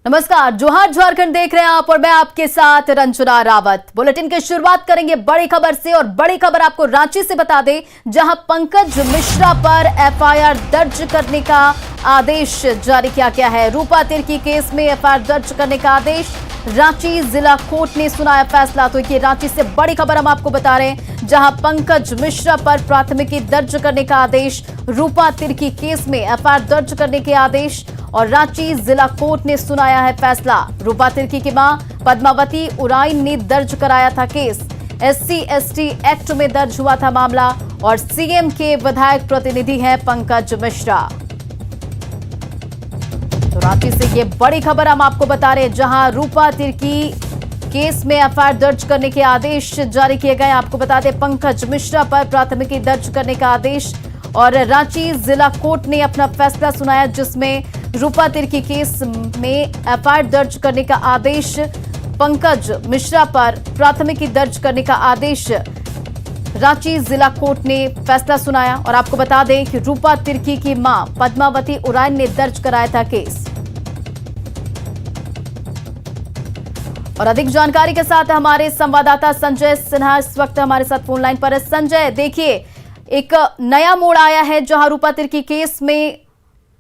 नमस्कार, जोहार झारखंड देख रहे हैं आप और मैं आपके साथ रंजना रावत। बुलेटिन की शुरुआत करेंगे बड़ी खबर से और बड़ी खबर आपको रांची से बता दें, जहां पंकज मिश्रा पर एफआईआर दर्ज करने का आदेश जारी किया गया है। रूपा तिर्की केस में एफआईआर दर्ज करने का आदेश रांची जिला कोर्ट ने सुनाया फैसला। तो ये रांची से बड़ी खबर हम आपको बता रहे हैं, जहां पंकज मिश्रा पर प्राथमिकी दर्ज करने का आदेश, रूपा तिर्की केस में एफआईआर दर्ज करने के आदेश और रांची जिला कोर्ट ने सुनाया है फैसला। रूपा तिर्की की मां पद्मावती उराइन ने दर्ज कराया था केस। SC/ST एक्ट में दर्ज हुआ था मामला और सीएम के विधायक प्रतिनिधि हैं पंकज मिश्रा। तो रांची से ये बड़ी खबर हम आपको बता रहे हैं, जहां रूपा तिर्की केस में एफआईआर दर्ज करने के आदेश जारी किए गए। आपको बता दें, पंकज मिश्रा पर प्राथमिकी दर्ज करने का आदेश और रांची जिला कोर्ट ने अपना फैसला सुनाया, जिसमें रूपा तिर्की केस में एफआईआर दर्ज करने का आदेश, पंकज मिश्रा पर प्राथमिकी दर्ज करने का आदेश रांची जिला कोर्ट ने फैसला सुनाया। और आपको बता दें कि रूपा तिर्की की मां पद्मावती उराइन ने दर्ज कराया था केस। और अधिक जानकारी के साथ हमारे संवाददाता संजय सिन्हा इस वक्त हमारे साथ फोन लाइन पर है। संजय, देखिए, एक नया मोड़ आया है, जहां रूपा तिर्की केस में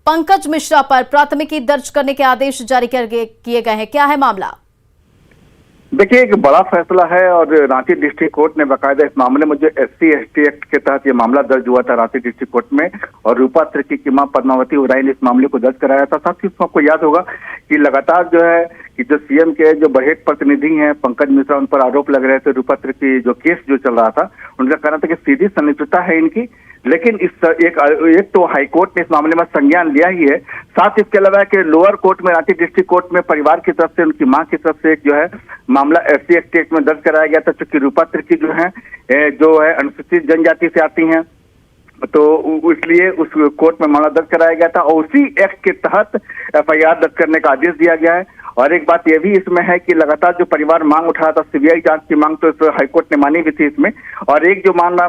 पंकज मिश्रा पर प्राथमिकी दर्ज करने के आदेश जारी किए गए हैं। क्या है मामला? देखिए, एक बड़ा फैसला है और रांची डिस्ट्रिक्ट कोर्ट ने बाकायदा इस मामले में जो SC/ST एक्ट के तहत ये मामला दर्ज हुआ था रांची डिस्ट्रिक्ट कोर्ट में, और रूपा तिर्की की मां पद्मावती उराइन ने इस मामले को दर्ज कराया था। साथ ही आपको याद होगा कि लगातार जो है कि जो सीएम के जो बढ़ेट प्रतिनिधि हैं पंकज मिश्रा, उन पर आरोप लग रहे थे। रूपा तिर्की जो केस जो चल रहा था, उनका कहना था कि सीधी संलिप्तता है इनकी, लेकिन इस एक तो हाईकोर्ट ने इस मामले में संज्ञान लिया ही है। साथ इसके अलावा कि लोअर कोर्ट में, रांची डिस्ट्रिक्ट कोर्ट में परिवार की तरफ से, उनकी मां की तरफ से एक जो है मामला SC/ST एक्ट में दर्ज कराया गया था, क्योंकि रूपा तिर्की जो है अनुसूचित जनजाति से आती हैं, तो इसलिए उस कोर्ट में मामला दर्ज कराया गया था और उसी एक्ट के तहत एफआईआर दर्ज करने का आदेश दिया गया है। और एक बात यह भी इसमें है कि लगातार जो परिवार मांग उठा रहा था, सीबीआई जांच की मांग, तो इस हाईकोर्ट ने मानी भी थी इसमें। और एक जो मामला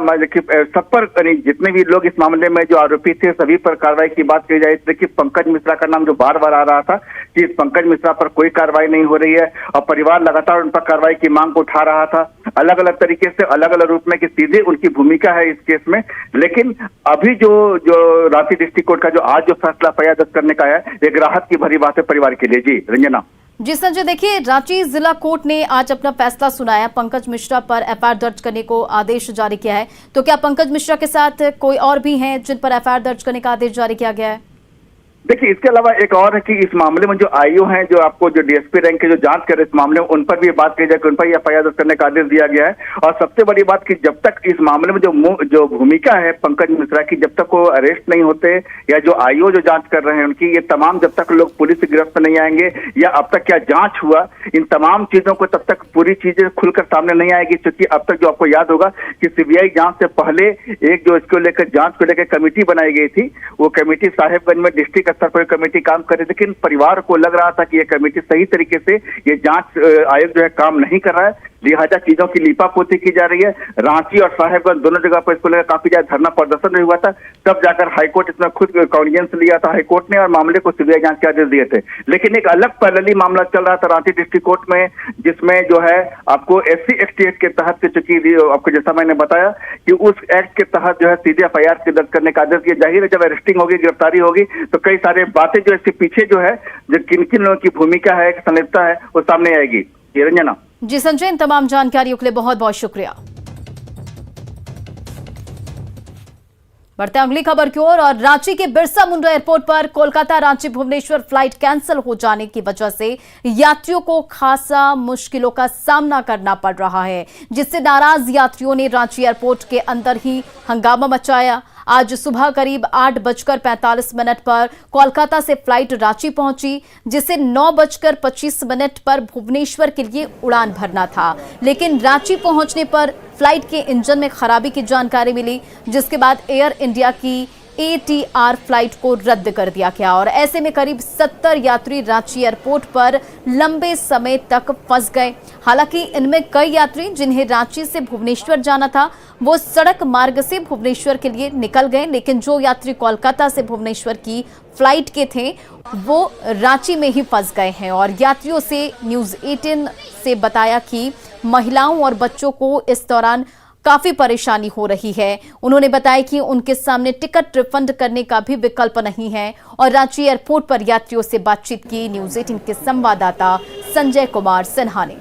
सब पर जितने भी लोग इस मामले में जो आरोपी थे, सभी पर कार्रवाई की बात की जाए। देखिए, पंकज मिश्रा का नाम जो बार बार आ रहा था कि पंकज मिश्रा पर कोई कार्रवाई नहीं हो रही है और परिवार लगातार उन पर कार्रवाई की मांग को उठा रहा था, अलग अलग तरीके से, अलग अलग रूप में, कि सीधे उनकी भूमिका है इस केस में। लेकिन अभी जो रांची डिस्ट्रिक्ट कोर्ट का जो आज जो फैसला एफआईआर दर्ज करने का है, एक राहत की भरी बात है परिवार के लिए। जी रंजना। जी संजय, देखिए, रांची जिला कोर्ट ने आज अपना फैसला सुनाया, पंकज मिश्रा पर एफआईआर दर्ज करने को आदेश जारी किया है। तो क्या पंकज मिश्रा के साथ कोई और भी हैं जिन पर एफआईआर दर्ज करने का आदेश जारी किया गया है? देखिए, इसके अलावा एक और है कि इस मामले में जो आईओ हैं, जो आपको जो डीएसपी रैंक के जो जांच कर रहे इस मामले में, उन पर भी बात की जाए कि उन पर एफआईआर दर्ज करने का आदेश दिया गया है। और सबसे बड़ी बात कि जब तक इस मामले में जो भूमिका है पंकज मिश्रा की, जब तक वो अरेस्ट नहीं होते या जो आईओ जो जांच कर रहे हैं उनकी, ये तमाम जब तक लोग पुलिस की गिरफ्त नहीं आएंगे या अब तक क्या जांच हुआ, इन तमाम चीजों को तब तक पूरी चीजें खुलकर सामने नहीं आएगी। क्योंकि अब तक जो आपको याद होगा कि सीबीआई जांच से पहले एक जो इसको लेकर जांच को लेकर कमेटी बनाई गई थी, वो कमेटी साहेबगंज में डिस्ट्रिक्ट स्तर पर कमेटी काम कर रही थी, लेकिन परिवार को लग रहा था कि ये कमेटी सही तरीके से, ये जांच आयोग जो है काम नहीं कर रहा है, लिहाजा चीजों की लीपापोती की जा रही है। रांची और साहेबगंज दोनों जगह पर इसको लेकर काफी ज्यादा धरना प्रदर्शन भी हुआ था। तब जाकर हाईकोर्ट इसमें खुद कॉन्फिडेंस लिया था हाईकोर्ट ने और मामले को सीबीआई जांच के आदेश दिए थे। लेकिन एक अलग पैरेलली मामला चल रहा था रांची डिस्ट्रिक्ट कोर्ट में, जिसमें जो है आपको SC/ST एक्ट के तहत, चूंकि आपको जैसा मैंने बताया कि उस एक्ट के तहत जो है सीधे एफआईआर के दर्ज करने का आदेश दिया। जाहिर है, जब अरेस्टिंग होगी, गिरफ्तारी होगी, तो कई सारे बातें जो इसके पीछे जो है, जो किन किन लोगों की भूमिका है, संलिप्तता है, वो सामने आएगी। ये रंजना। जी संजय, इन तमाम जानकारियों के लिए बहुत बहुत शुक्रिया। बढ़ते हैं अगली खबर की ओर और रांची के बिरसा मुंडा एयरपोर्ट पर कोलकाता रांची भुवनेश्वर फ्लाइट कैंसिल हो जाने की वजह से यात्रियों को खासा मुश्किलों का सामना करना पड़ रहा है, जिससे नाराज यात्रियों ने रांची एयरपोर्ट के अंदर ही हंगामा मचाया। आज सुबह करीब 8:45 पर कोलकाता से फ्लाइट रांची पहुंची, जिसे 9:25 पर भुवनेश्वर के लिए उड़ान भरना था। लेकिन रांची पहुंचने पर फ्लाइट के इंजन में खराबी की जानकारी मिली, जिसके बाद एयर इंडिया की ATR फ्लाइट को रद्द कर दिया गया और ऐसे में करीब 70 यात्री रांची एयरपोर्ट पर लंबे समय तक फंस गए। हालांकि इनमें कई यात्री जिन्हें रांची से भुवनेश्वर जाना था वो सड़क मार्ग से भुवनेश्वर के लिए निकल गए, लेकिन जो यात्री कोलकाता से भुवनेश्वर की फ्लाइट के थे वो रांची में ही फंस गए हैं। और यात्रियों से न्यूज़ 18 से बताया कि महिलाओं और बच्चों को इस दौरान काफी परेशानी हो रही है। उन्होंने बताया कि उनके सामने टिकट रिफंड करने का भी विकल्प नहीं है। और रांची एयरपोर्ट पर यात्रियों से बातचीत की न्यूज़ 18 के संवाददाता संजय कुमार सिन्हा ने।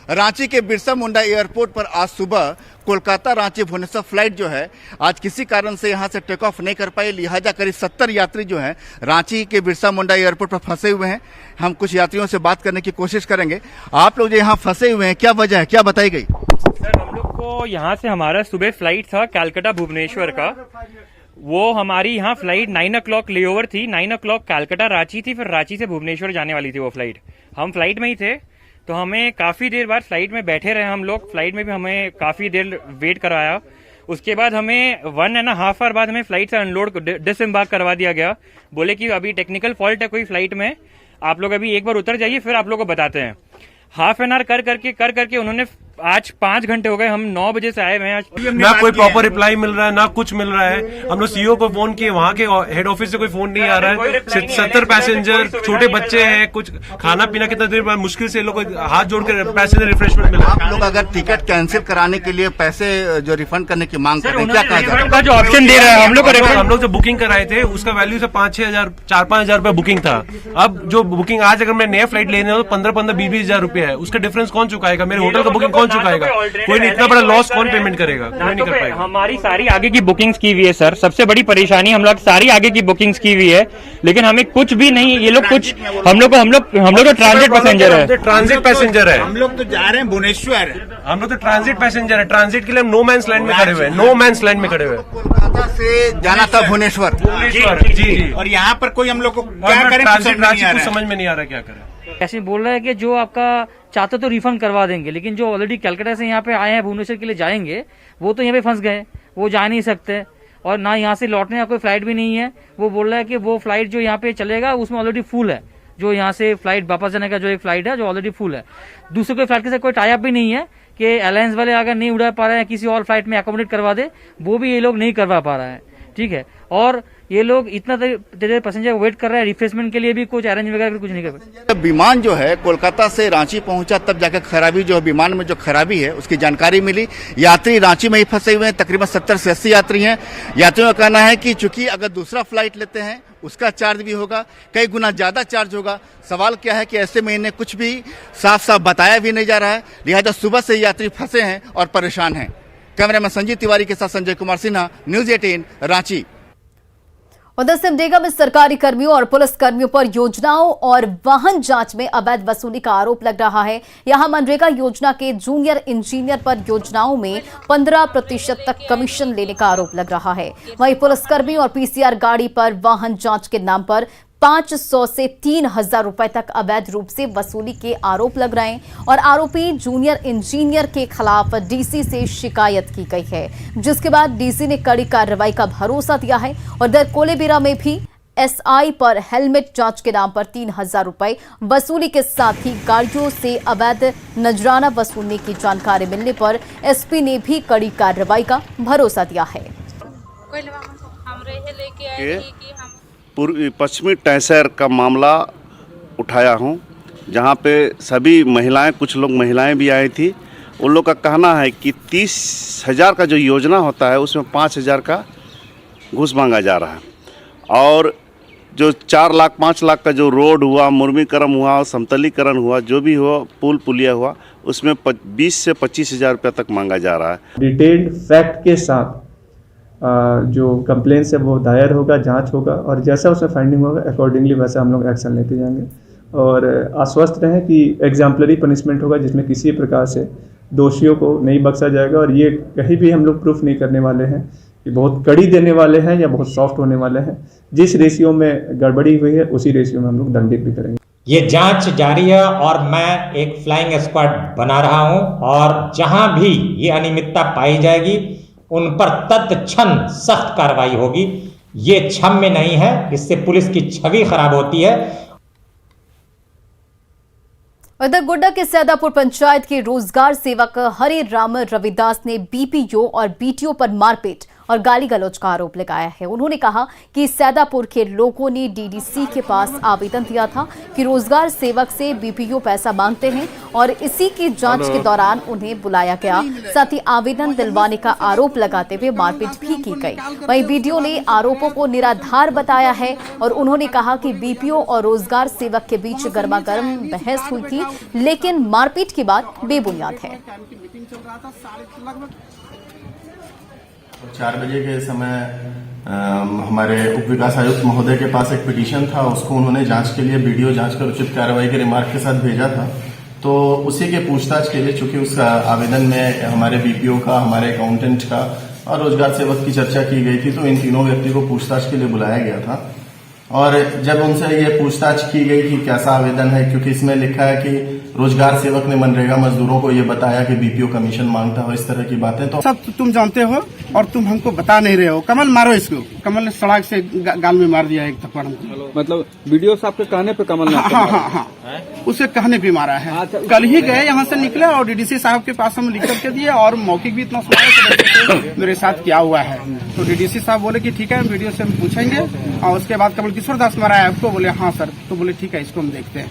रांची के बिरसा मुंडा एयरपोर्ट पर आज सुबह कोलकाता रांची भुवनेश्वर फ्लाइट जो है आज किसी कारण से यहां से टेक ऑफ नहीं कर पाई, लिहाजा करीब 70 यात्री जो हैं रांची के बिरसा मुंडा एयरपोर्ट पर फंसे हुए हैं। हम कुछ यात्रियों से बात करने की कोशिश करेंगे। आप लोग जो यहाँ फंसे हुए हैं, क्या वजह है, क्या बताई गई? सर, हम लोग को यहाँ से हमारा सुबह फ्लाइट था कलकत्ता भुवनेश्वर का। वो हमारी यहाँ फ्लाइट 9 o'clock लेओवर थी। 9 o'clock कलकत्ता रांची थी, फिर रांची से भुवनेश्वर जाने वाली थी वो फ्लाइट। हम फ्लाइट में ही थे तो हमें काफ़ी देर बाद फ्लाइट में बैठे रहे हम लोग। फ्लाइट में भी हमें काफ़ी देर वेट कराया। उसके बाद हमें 1.5 hour बाद हमें फ्लाइट से अनलोड डिसएम्बार्क करवा दिया गया। बोले कि अभी टेक्निकल फॉल्ट है कोई फ्लाइट में, आप लोग अभी एक बार उतर जाइए फिर आप लोग को बताते हैं। हाफ एन आवर कर करके उन्होंने आज 5 घंटे हो गए। हम 9 बजे से आए हुए हैं। आज ना कोई प्रॉपर रिप्लाई मिल रहा है, ना कुछ मिल रहा है। हम लोग सीईओ को फोन किए, वहाँ के हेड ऑफिस से कोई फोन नहीं आ रहा है। 70 पैसेंजर, छोटे बच्चे हैं, कुछ खाना पीना कितना देर बाद मुश्किल से लोग हाथ जोड़ कर पैसेंजर रिफ्रेशमेंट मिला। आप लोग अगर टिकट कैंसिल कराने के लिए पैसे जो रिफंड करने की मांग कर रहे हैं, क्या कहा जाए? का जो ऑप्शन दे रहा है हम लोग जो बुकिंग कराए थे उसका वैल्यू से 5-6 हजार 4-5 हजार रुपए बुकिंग था। अब जो बुकिंग आज अगर मैं नया फ्लाइट लेने तो 15-20 हजार रुपए है। उसका डिफरेंस कौन चुकाएगा? मेरे होटल का बुकिंग कौन चुकाएगा? कोई नहीं। इतना बड़ा लॉस कौन पेमेंट करेगा? कोई नहीं कर पाएगा। हमारी सारी आगे की बुकिंग्स की हुई है सर। सबसे बड़ी परेशानी हम लोग सारी आगे की बुकिंग्स की हुई है, लेकिन हमें कुछ भी नहीं। ये लोग कुछ हम लोग तो ट्रांजिट पैसेंजर है। ट्रांजिट पैसेंजर है। हम लोग तो जा रहे हैं भुवनेश्वर। हम लोग तो ट्रांजिट पैसेंजर है। ट्रांजिट के लिए हम नो मैंस लैंड में खड़े हुए हैं। नो मैंस लैंड में खड़े हुए। कोलकाता से जाना था भुवनेश्वर। जी। और यहाँ पर कोई हम लोग को क्या करें, समझ में नहीं आ रहा क्या करें। ऐसे बोल रहा है कि जो आपका चाहते तो रिफंड करवा देंगे, लेकिन जो ऑलरेडी कलकत्ता से यहाँ पे आए हैं भुवनेश्वर के लिए जाएंगे वो तो यहाँ पे फंस गए, वो जा नहीं सकते। और ना यहाँ से लौटने का कोई फ्लाइट भी नहीं है। वो बोल रहा है कि वो फ्लाइट जो यहाँ पे चलेगा उसमें ऑलरेडी फुल है। जो यहाँ से फ्लाइट वापस जाने का जो एक फ्लाइट है जो ऑलरेडी फुल है। दूसरे कोई फ्लाइट के साथ कोई टाई अप भी नहीं है कि एयरलाइंस वाले अगर नहीं उड़ा पा रहे हैं किसी और फ्लाइट में अकोमोडेट करवा दे, वो भी ये लोग नहीं करवा पा रहा है। ठीक है। और ये लोग इतना देर पैसेंजर वेट कर रहे हैं, रिफ्रेशमेंट के लिए भी कुछ अरेंज वगैरह कुछ नहीं कर पाए। विमान जो है कोलकाता से रांची पहुंचा तब जाकर खराबी जो विमान में जो खराबी है उसकी जानकारी मिली। यात्री रांची में ही फंसे हुए हैं। तकरीबन 70 से 80 यात्री हैं। यात्रियों का कहना है कि चूंकि अगर दूसरा फ्लाइट लेते हैं उसका चार्ज भी होगा, कई गुना ज्यादा चार्ज होगा। सवाल क्या है कि ऐसे में इन्हें कुछ भी साफ साफ बताया भी नहीं जा रहा है, लिहाजा सुबह से यात्री फंसे हैं और परेशान हैं। कैमरामैन संजीव तिवारी के साथ संजय कुमार सिन्हा, न्यूज़ 18 रांची। उधर सिमडेगा में सरकारी कर्मियों और पुलिस कर्मियों पर योजनाओं और वाहन जांच में अवैध वसूली का आरोप लग रहा है। यहां मनरेगा योजना के जूनियर इंजीनियर पर योजनाओं में 15% तक कमीशन लेने का आरोप लग रहा है। वहीं पुलिसकर्मी और पीसीआर गाड़ी पर वाहन जांच के नाम पर 500 से 3000 रुपए तक अवैध रूप से वसूली के आरोप लग रहे हैं। और आरोपी जूनियर इंजीनियर के खिलाफ डीसी से शिकायत की गई है, जिसके बाद डीसी ने कड़ी कार्रवाई का भरोसा दिया है। और दर कोलेबिरा में भी एसआई पर हेलमेट जांच के नाम पर 3000 रुपए वसूली के साथ ही गाड़ियों से अवैध नजराना वसूलने की जानकारी मिलने पर एसपी ने भी कड़ी कार्रवाई का भरोसा दिया है। पश्चिमी टैंसर का मामला उठाया हूं, जहां पे सभी महिलाएं, कुछ लोग महिलाएं भी आई थी। उन लोग का कहना है कि 30,000 का जो योजना होता है उसमें 5,000 का घूस मांगा जा रहा है। और जो 4 लाख 5 लाख का जो रोड हुआ, मुर्मीकरण हुआ, समतलीकरण हुआ, जो भी हुआ, पुल पुलिया हुआ, उसमें 20 से 25,000 रुपये तक मांगा जा रहा है। डिटेल्ड फैक्ट के साथ जो कंप्लेंट्स है वो दायर होगा, जांच होगा और जैसा उसमें फाइंडिंग होगा अकॉर्डिंगली वैसा हम लोग एक्शन लेते जाएंगे। और आश्वस्त रहें कि एग्जाम्पलरी पनिशमेंट होगा, जिसमें किसी प्रकार से दोषियों को नहीं बख्शा जाएगा। और ये कहीं भी हम लोग प्रूफ नहीं करने वाले हैं कि बहुत कड़ी देने वाले हैं या बहुत सॉफ्ट होने वाले हैं। जिस रेशियो में गड़बड़ी हुई है उसी रेशियो में हम लोग दंडित भी करेंगे। ये जांच जारी है और मैं एक फ्लाइंग स्क्वाड बना रहा हूं और जहां भी ये अनियमितता पाई जाएगी उन पर तत्क्षण सख्त कार्रवाई होगी। ये क्षम्य नहीं है, इससे पुलिस की छवि खराब होती है। उधर गोड्डा के सैदापुर पंचायत के रोजगार सेवक हरे राम रविदास ने बीपीओ और बीटीओ पर मारपीट और गाली गलौज का आरोप लगाया है। उन्होंने कहा कि सैदापुर के लोगों ने डीडीसी के पास आवेदन दिया था कि रोजगार सेवक से बीपीओ पैसा मांगते हैं और इसी की जांच के दौरान उन्हें बुलाया गया। साथ ही आवेदन दिलवाने का आरोप लगाते हुए मारपीट भी की गई। वहीं बीडीओ ने आरोपों को निराधार बताया है और उन्होंने कहा कि बीपीओ और रोजगार सेवक के बीच गर्मागर्म बहस हुई थी, लेकिन मारपीट की बात बेबुनियाद है। 4 बजे के समय हमारे उप विकास आयुक्त महोदय के पास एक पिटीशन था, उसको उन्होंने जांच के लिए वीडियो जांच कर उचित कार्रवाई के रिमार्क के साथ भेजा था। तो उसी के पूछताछ के लिए, चूंकि उस आवेदन में हमारे बीपीओ का, हमारे अकाउंटेंट का और रोजगार सेवक की चर्चा की गई थी, तो इन तीनों व्यक्ति को पूछताछ के लिए बुलाया गया था। और जब उनसे ये पूछताछ की गई कि कैसा आवेदन है, क्योंकि इसमें लिखा है कि रोजगार सेवक ने मनरेगा मजदूरों को ये बताया कि बीपीओ कमीशन मांगता हो, इस तरह की बातें तो सब तुम जानते हो और तुम हमको बता नहीं रहे हो। कमल मारो इसको। कमल ने सड़क से गाल में मार दिया एक थप्पड़ हमको। मतलब वीडियो साहब के कहने पे कमल ने? हाँ, उसे कहने पे मारा है। कल ही गए यहाँ से निकले और डीडीसी साहब के पास हम लिख करके दिए और मौखिक भी इतना सुनाया मेरे साथ क्या हुआ है। तो डीडीसी साहब बोले कि ठीक है, वीडियो से हम पूछेंगे। और उसके बाद कमल किशोर दास मारा है आपको? बोले हाँ सर। तो बोले ठीक है, इसको हम देखते हैं।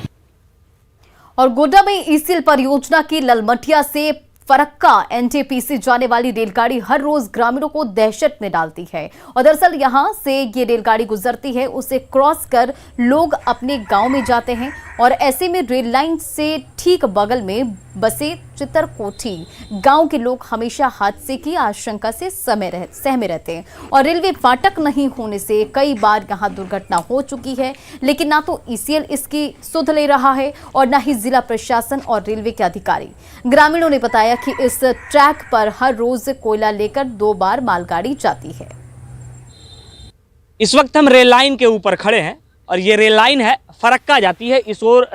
और गोड्डा में ईसीएल परियोजना की ललमटिया से फरक्का एनटीपीसी जाने वाली रेलगाड़ी हर रोज ग्रामीणों को दहशत में डालती है। और दरअसल यहां से ये रेलगाड़ी गुजरती है, उसे क्रॉस कर लोग अपने गांव में जाते हैं और ऐसे में रेल लाइन से ठीक बगल में बसे चितरकोठी गांव के लोग हमेशा हादसे की आशंका से सहमे रहते हैं। और रेलवे फाटक नहीं होने से कई बार यहां दुर्घटना हो चुकी है, लेकिन ना तो ईसीएल इसकी सुध ले रहा है और ना ही जिला प्रशासन और रेलवे के अधिकारी। ग्रामीणों ने बताया कि इस ट्रैक पर हर रोज कोयला लेकर 2 बार मालगाड़ी जाती है। इस वक्त हम रेल लाइन के ऊपर खड़े हैं और ये रेल लाइन है, फरक्का जाती है। इस ओर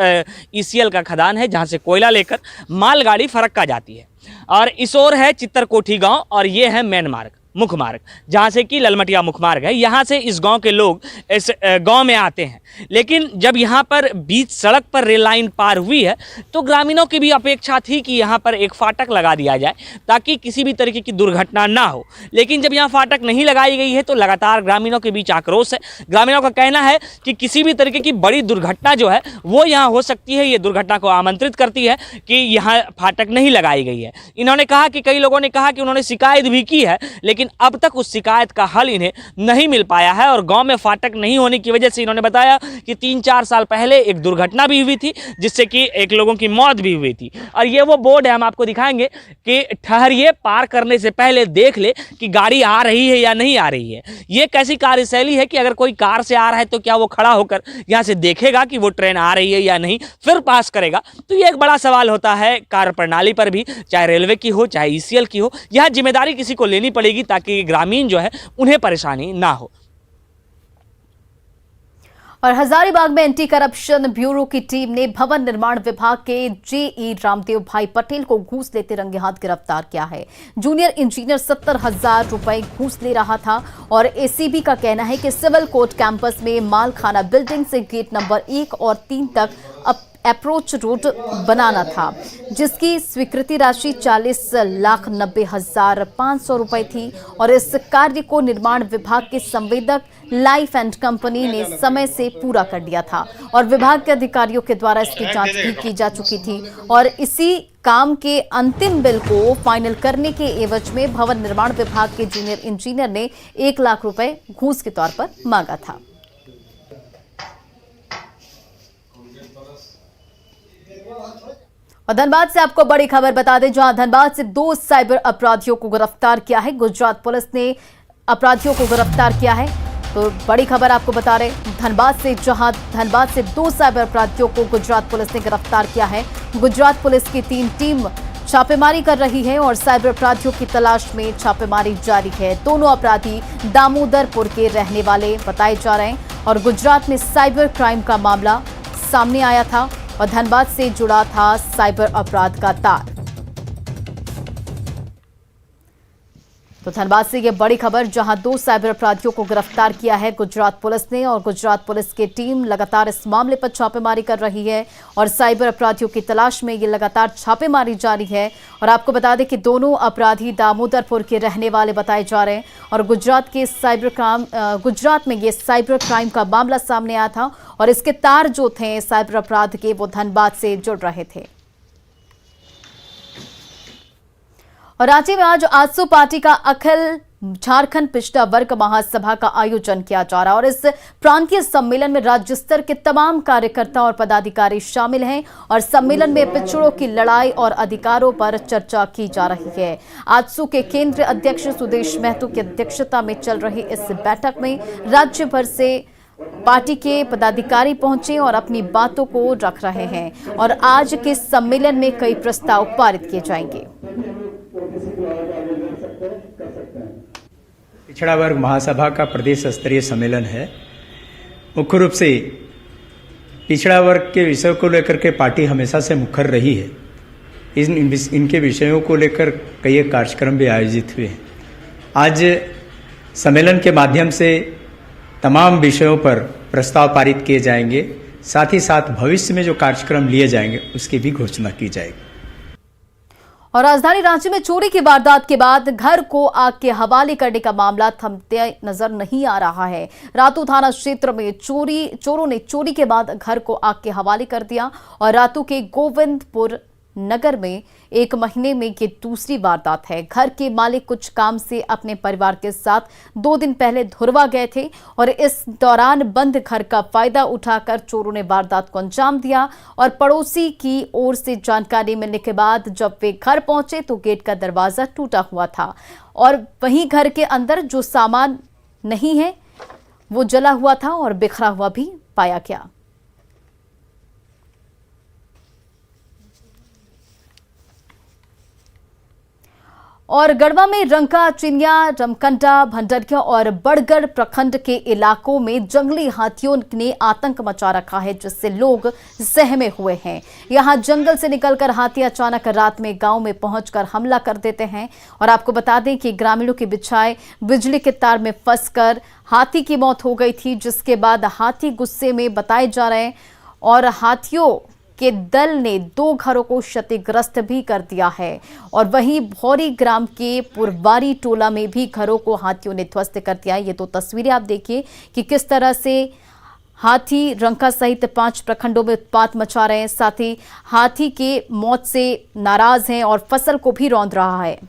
ईसीएल का खदान है जहां से कोयला लेकर मालगाड़ी फरक्का जाती है और इस ओर है चित्तरकोठी गांव और ये है मेन मार्ग, मुख्य मार्ग, जहाँ से कि ललमटिया मुख्य मार्ग है। यहाँ से इस गांव के लोग इस गांव में आते हैं। लेकिन जब यहाँ पर बीच सड़क पर रेल लाइन पार हुई है तो ग्रामीणों की भी अपेक्षा थी कि यहाँ पर एक फाटक लगा दिया जाए ताकि किसी भी तरीके की दुर्घटना ना हो। लेकिन जब यहाँ फाटक नहीं लगाई गई है तो लगातार ग्रामीणों के बीच आक्रोश है। ग्रामीणों का कहना है कि किसी भी तरीके की बड़ी दुर्घटना जो है वो यहाँ हो सकती है। ये दुर्घटना को आमंत्रित करती है कि यहाँ फाटक नहीं लगाई गई है। इन्होंने कहा कि कई लोगों ने कहा कि उन्होंने शिकायत भी की है, लेकिन अब तक उस शिकायत का हल इन्हें नहीं मिल पाया है। और गांव में फाटक नहीं होने की वजह से इन्होंने बताया कि 3-4 साल पहले एक दुर्घटना भी हुई थी जिससे कि एक लोगों की मौत भी हुई थी। और ये वो बोर्ड है, हम आपको दिखाएंगे कि ठहरिए, पार करने से पहले देख ले कि गाड़ी आ रही है या नहीं आ रही है। ये कैसी कार्यशैली है कि अगर कोई कार से आ रहा है तो क्या वो खड़ा होकर यहाँ से देखेगा कि वो ट्रेन आ रही है या नहीं, फिर पास करेगा? तो ये एक बड़ा सवाल होता है कार्य प्रणाली पर भी, चाहे रेलवे की हो चाहे ईसीएल की हो। यह जिम्मेदारी किसी को लेनी पड़ेगी ताकि ग्रामीण जो है उन्हें परेशानी ना हो। और हजारीबाग में एंटी करप्शन ब्यूरो की टीम ने भवन निर्माण विभाग के जेई रामदेव भाई पटेल को घूस लेते रंगे हाथ गिरफ्तार किया है। जूनियर इंजीनियर 70,000 रुपए घूस ले रहा था और एसीबी का कहना है कि सिविल कोर्ट कैंपस में मालखाना बिल्डिंग से गेट नंबर 1 और 3 तक अप्रोच रोड बनाना था, जिसकी स्वीकृति राशि 40,90,500 रुपए थी। और इस कार्य को निर्माण विभाग के संवेदक लाइफ एंड कंपनी ने समय से पूरा कर लिया था और विभाग के अधिकारियों के द्वारा इसकी जांच भी की जा चुकी थी। और इसी काम के अंतिम बिल को फाइनल करने के एवज में भवन निर्माण विभाग के जूनियर इंजीनियर ने 1 लाख रुपए घूस के तौर पर मांगा था। और धनबाद से आपको बड़ी खबर बता दें, जहां धनबाद से 2 साइबर अपराधियों को गिरफ्तार किया है। गुजरात पुलिस ने अपराधियों को गिरफ्तार किया है। तो बड़ी खबर आपको बता रहे, धनबाद से 2 साइबर अपराधियों को गुजरात पुलिस ने गिरफ्तार किया है। गुजरात पुलिस की 3 टीम छापेमारी कर रही है और साइबर अपराधियों की तलाश में छापेमारी जारी है। दोनों अपराधी दामोदरपुर के रहने वाले बताए जा रहे हैं और गुजरात में साइबर क्राइम का मामला सामने आया था और धनबाद से जुड़ा था साइबर अपराध का तार। तो धनबाद से ये बड़ी खबर, जहां 2 साइबर अपराधियों को गिरफ्तार किया है गुजरात पुलिस ने, और गुजरात पुलिस की टीम लगातार इस मामले पर छापेमारी कर रही है और साइबर अपराधियों की तलाश में ये लगातार छापेमारी जारी है। और आपको बता दें कि दोनों अपराधी दामोदरपुर के रहने वाले बताए जा रहे हैं और गुजरात में ये साइबर क्राइम का मामला सामने आया था और इसके तार जो थे साइबर अपराध के वो धनबाद से जुड़ रहे थे। और रांची में आज आजसू पार्टी का अखिल झारखंड पिछड़ा वर्ग महासभा का आयोजन किया जा रहा है और इस प्रांतीय सम्मेलन में राज्य स्तर के तमाम कार्यकर्ता और पदाधिकारी शामिल हैं और सम्मेलन में पिछड़ों की लड़ाई और अधिकारों पर चर्चा की जा रही है। आजसू के केंद्रीय अध्यक्ष सुदेश महतो की अध्यक्षता में चल रही इस बैठक में राज्य भर से पार्टी के पदाधिकारी पहुंचे और अपनी बातों को रख रहे हैं और आज के सम्मेलन में कई प्रस्ताव पारित किए जाएंगे। पिछड़ा वर्ग महासभा का प्रदेश स्तरीय सम्मेलन है। मुख्य रूप से पिछड़ा वर्ग के विषय को लेकर के पार्टी हमेशा से मुखर रही है। इनके विषयों को लेकर कई कार्यक्रम भी आयोजित हुए हैं। आज सम्मेलन के माध्यम से तमाम विषयों पर प्रस्ताव पारित किए जाएंगे, साथ ही साथ भविष्य में जो कार्यक्रम लिए जाएंगे उसकी भी घोषणा की जाएगी। और राजधानी रांची में चोरी की वारदात के बाद घर को आग के हवाले करने का मामला थमते नजर नहीं आ रहा है। रातू थाना क्षेत्र में चोरों ने चोरी के बाद घर को आग के हवाले कर दिया और रातू के गोविंदपुर नगर में 1 महीने में ये दूसरी वारदात है। घर के मालिक कुछ काम से अपने परिवार के साथ 2 दिन पहले धुरवा गए थे और इस दौरान बंद घर का फायदा उठाकर चोरों ने वारदात को अंजाम दिया और पड़ोसी की ओर से जानकारी मिलने के बाद जब वे घर पहुंचे तो गेट का दरवाजा टूटा हुआ था और वहीं घर के अंदर जो सामान नहीं है वो जला हुआ था और बिखरा हुआ भी पाया गया। और गढ़वा में रंका, चिनिया, रमकंडा, भंडरिया और बड़गढ़ प्रखंड के इलाकों में जंगली हाथियों ने आतंक मचा रखा है, जिससे लोग सहमे हुए हैं। यहां जंगल से निकलकर हाथी अचानक रात में गांव में पहुंचकर हमला कर देते हैं और आपको बता दें कि ग्रामीणों के बिछाए बिजली के तार में फंसकर हाथी की मौत हो गई थी, जिसके बाद हाथी गुस्से में बताए जा रहे हैं और हाथियों के दल ने 2 घरों को क्षतिग्रस्त भी कर दिया है। और वहीं भौरी ग्राम के पुरवारी टोला में भी घरों को हाथियों ने ध्वस्त कर दिया। ये तो तस्वीरें आप देखिए कि किस तरह से हाथी रंका सहित 5 प्रखंडों में उत्पात मचा रहे हैं, साथ ही हाथी के मौत से नाराज हैं और फसल को भी रौंद रहा है।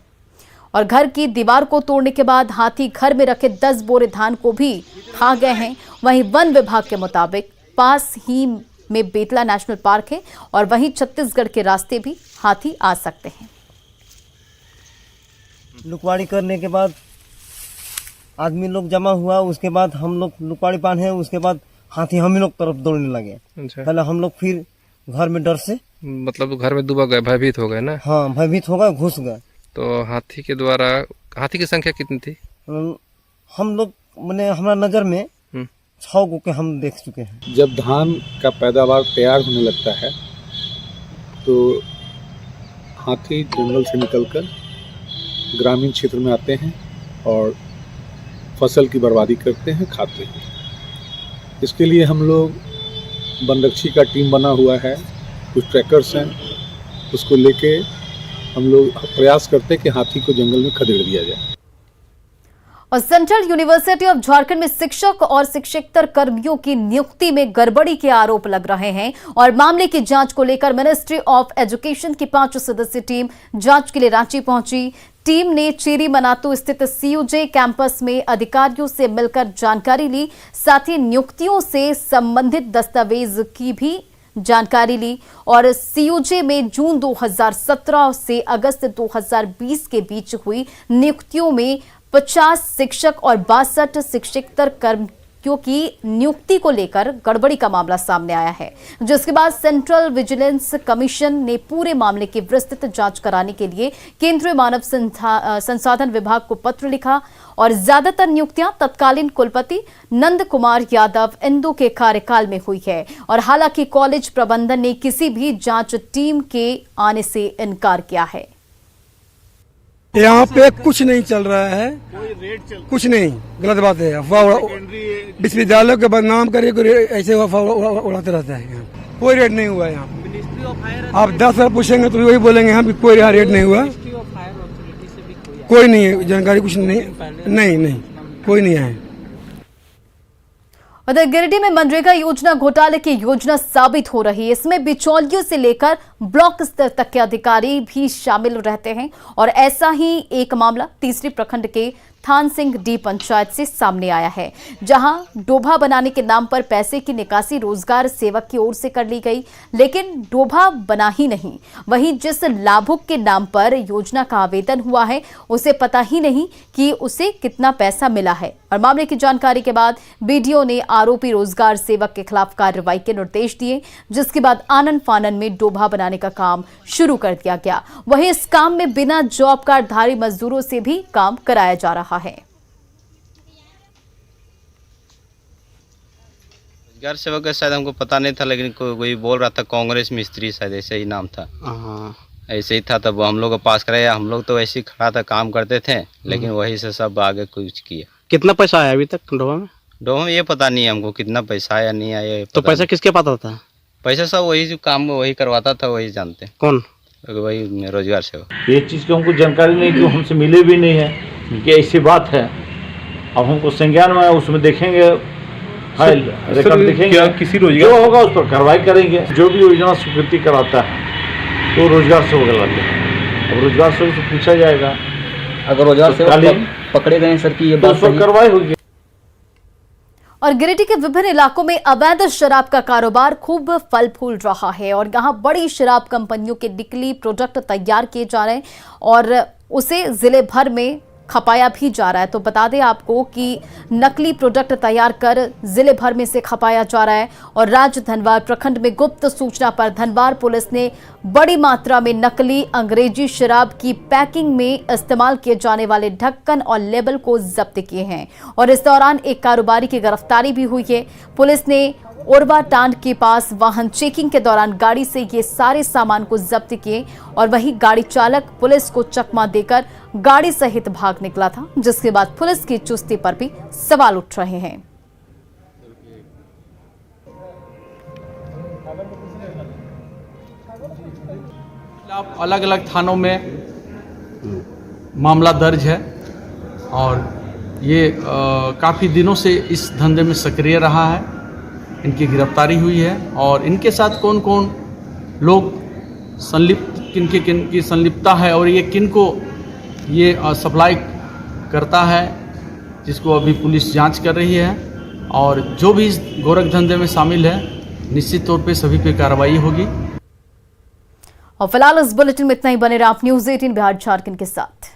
और घर की दीवार को तोड़ने के बाद हाथी घर में रखे 10 बोरे धान को भी खा गए हैं। वहीं वन विभाग के मुताबिक पास ही में बेतला नेशनल पार्क है और वहीं छत्तीसगढ़ के रास्ते भी हाथी आ सकते हैं। लुकवाड़ी करने के बाद आदमी लोग जमा हुआ, उसके बाद हम लोग लुकवाड़ी बांधे, उसके बाद हाथी हम लोग तरफ दौड़ने लगे। पहले हम लोग फिर घर में डर से मतलब घर में दुबक गए, भयभीत हो गए ना? हाँ, भयभीत हो गए, घुस गए। तो हाथी के द्वारा हाथी की संख्या कितनी थी? हम लोग मैंने हमारा नजर में 6 गो के हम देख चुके हैं। जब धान का पैदावार तैयार होने लगता है तो हाथी जंगल से निकलकर ग्रामीण क्षेत्र में आते हैं और फसल की बर्बादी करते हैं, खाते हैं। इसके लिए हम लोग वनरक्षी का टीम बना हुआ है, कुछ ट्रैकर्स हैं, उसको लेके हम लोग प्रयास करते हैं कि हाथी को जंगल में खदेड़ दिया जाए। और सेंट्रल यूनिवर्सिटी ऑफ झारखंड में शिक्षक और शिक्षकेतर कर्मियों की नियुक्ति में गड़बड़ी के आरोप लग रहे हैं और मामले की जांच को लेकर मिनिस्ट्री ऑफ एजुकेशन की 5 सदस्यीय टीम जांच के लिए रांची पहुंची। टीम ने चेरी मनातू स्थित सीयूजे कैंपस में अधिकारियों से मिलकर जानकारी ली, साथ ही नियुक्तियों से संबंधित दस्तावेज की भी जानकारी ली और सीयूजे में जून 2017 से अगस्त 2020 के बीच हुई नियुक्तियों में 50 शिक्षक और 62 शिक्षकेतर कर्मियों की नियुक्ति को लेकर गड़बड़ी का मामला सामने आया है, जिसके बाद सेंट्रल विजिलेंस कमीशन ने पूरे मामले की विस्तृत जांच कराने के लिए केंद्रीय मानव संसाधन विभाग को पत्र लिखा और ज्यादातर नियुक्तियां तत्कालीन कुलपति नंद कुमार यादव इंदु के कार्यकाल में हुई है। और हालांकि कॉलेज प्रबंधन ने किसी भी जांच टीम के आने से इनकार किया है। यहाँ पे कुछ नहीं चल रहा है, कुछ नहीं, गलत बात है। अफवाह विश्वविद्यालय के बदनाम करके ऐसे अफवाह उड़ाते रहता है। यहाँ कोई रेट नहीं हुआ है। यहाँ आप 10 बार पूछेंगे तो वही बोलेंगे यहाँ भी कोई यहाँ रेट नहीं हुआ, कोई नहीं है जानकारी, कुछ नहीं कोई नहीं है। उधर गिरिडीह में मनरेगा योजना घोटाले की योजना साबित हो रही है। इसमें बिचौलियों से लेकर ब्लॉक स्तर तक के अधिकारी भी शामिल रहते हैं और ऐसा ही एक मामला तीसरी प्रखंड के थान सिंह डी पंचायत से सामने आया है, जहां डोभा बनाने के नाम पर पैसे की निकासी रोजगार सेवक की ओर से कर ली गई, लेकिन डोभा बना ही नहीं, वहीं जिस लाभुक के नाम पर योजना का आवेदन हुआ है उसे पता ही नहीं कि उसे कितना पैसा मिला है। और मामले की जानकारी के बाद बीडीओ ने आरोपी रोजगार सेवक के खिलाफ कार्रवाई के निर्देश दिए, जिसके बाद आनन फानन में डोभा बनाने का काम शुरू कर दिया गया। वहीं इस काम में बिना जॉब कार्डधारी मजदूरों से भी काम कराया जा रहा है। रोजगार सेवक का शायद हमको पता नहीं था, लेकिन कोई बोल रहा था कांग्रेस मिस्त्री, शायद ऐसे ही नाम था। ऐसे ही था, तब हम लोग को पास कराया। हम लोग तो ऐसे ही खड़ा था, काम करते थे, लेकिन वही से सब आगे कुछ किया। कितना पैसा आया अभी तक डोभा में? डोभा में ये पता नहीं है हमको कितना पैसा आया नहीं आया। तो पैसा किसके पास था? पैसा सब वही जो काम वही करवाता था वही जानते। कौन? वही रोजगार सेवक। ये चीज़ की हमको जानकारी नहीं, कि हमसे मिले भी नहीं है कि ऐसी बात है। अब हमको संज्ञान में उसमें देखेंगे, फाइल रिकॉर्ड देखेंगे, किसी रोजगार जो होगा उस पर कार्रवाई करेंगे। जो भी योजना स्वीकृति कराता है तो रोजगार सेवक लगाते हैं। अब रोजगार सेवक से पूछा जाएगा, अगर रोजगार सेवक पकड़े गए सर की ये बात, तो कार्रवाई होगी। और गिरिडीह के विभिन्न इलाकों में अवैध शराब का कारोबार खूब फल फूल रहा है और यहाँ बड़ी शराब कंपनियों के नकली प्रोडक्ट तैयार किए जा रहे हैं और उसे जिले भर में खपाया भी जा रहा है। तो बता दें आपको कि नकली प्रोडक्ट तैयार कर जिले भर में से खपाया जा रहा है और राज्य धनवार प्रखंड में गुप्त सूचना पर धनवार पुलिस ने बड़ी मात्रा में नकली अंग्रेजी शराब की पैकिंग में इस्तेमाल किए जाने वाले ढक्कन और लेबल को जब्त किए हैं और इस दौरान एक कारोबारी की गिरफ्तारी भी हुई है। पुलिस ने ओरवा टांड के पास वाहन चेकिंग के दौरान गाड़ी से ये सारे सामान को जब्त किए और वहीं गाड़ी चालक पुलिस को चकमा देकर गाड़ी सहित भाग निकला था, जिसके बाद पुलिस की चुस्ती पर भी सवाल उठ रहे हैं। अलग अलग थानों में मामला दर्ज है और ये काफ़ी दिनों से इस धंधे में सक्रिय रहा है। इनकी गिरफ्तारी हुई है और इनके साथ कौन कौन लोग संलिप्त, किनकी संलिप्तता है और ये किनको ये सप्लाई करता है, जिसको अभी पुलिस जांच कर रही है और जो भी इस गोरख धंधे में शामिल है निश्चित तौर पे सभी पे कार्रवाई होगी। और फिलहाल इस बुलेटिन में इतना ही। बने रहा आप न्यूज़ 18 बिहार झारखंड के साथ।